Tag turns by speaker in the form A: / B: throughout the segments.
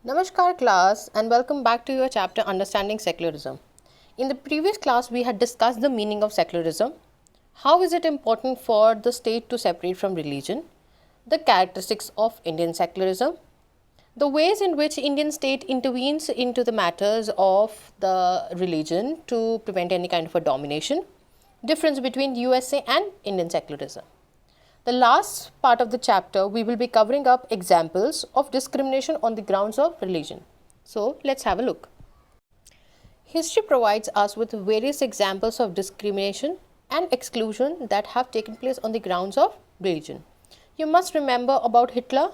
A: Namaskar class and welcome back to your chapter Understanding Secularism. In the previous class we had discussed the meaning of secularism, how is it important for the state to separate from religion, the characteristics of Indian secularism, the ways in which Indian state intervenes into the matters of the religion to prevent any kind of a domination, difference between USA and Indian secularism. The last part of the chapter, we will be covering up examples of discrimination on the grounds of religion. So, let's have a look. History provides us with various examples of discrimination and exclusion that have taken place on the grounds of religion. You must remember about Hitler,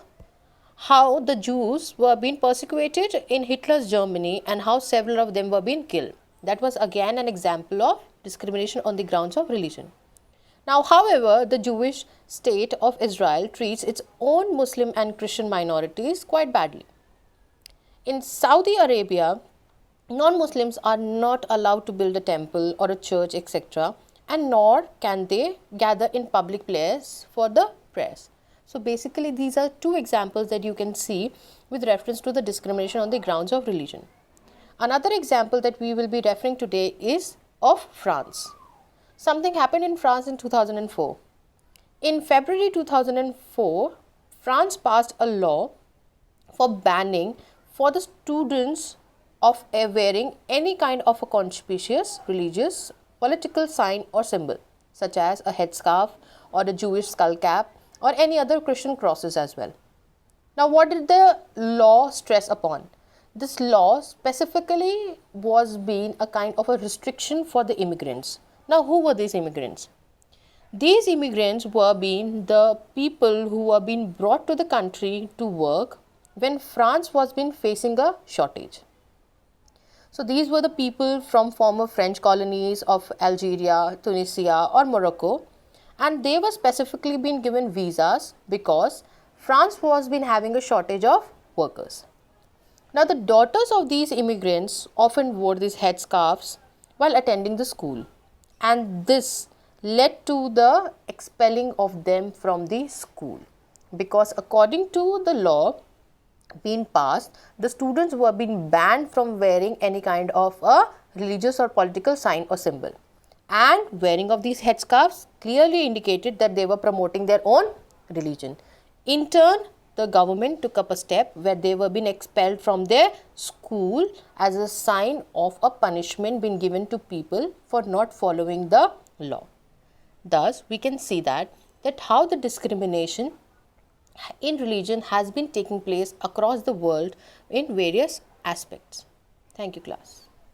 A: how the Jews were being persecuted in Hitler's Germany and how several of them were being killed. That was again an example of discrimination on the grounds of religion. Now, however, the Jewish state of Israel treats its own Muslim and Christian minorities quite badly. In Saudi Arabia, non-Muslims are not allowed to build a temple or a church, etc., and nor can they gather in public places for the prayers. So, basically, these are two examples that you can see with reference to the discrimination on the grounds of religion. Another example that we will be referring today is of France. Something happened in France in 2004. In February 2004, France passed a law for banning for the students of wearing any kind of a conspicuous religious, political sign or symbol, such as a headscarf or a Jewish skull cap or any other Christian crosses as well. Now, what did the law stress upon? This law specifically was being a kind of a restriction for the immigrants. Now, who were these immigrants? These immigrants were being the people who were being brought to the country to work when France was being facing a shortage. So, these were the people from former French colonies of Algeria, Tunisia or Morocco, and they were specifically being given visas because France was been having a shortage of workers. Now, the daughters of these immigrants often wore these headscarves while attending the school, and this led to the expelling of them from the school, because according to the law being passed, the students were being banned from wearing any kind of a religious or political sign or symbol, and wearing of these headscarves clearly indicated that they were promoting their own religion. In turn, the government took up a step where they were being expelled from their school as a sign of a punishment being given to people for not following the law. Thus, we can see that how the discrimination in religion has been taking place across the world in various aspects. Thank you, class.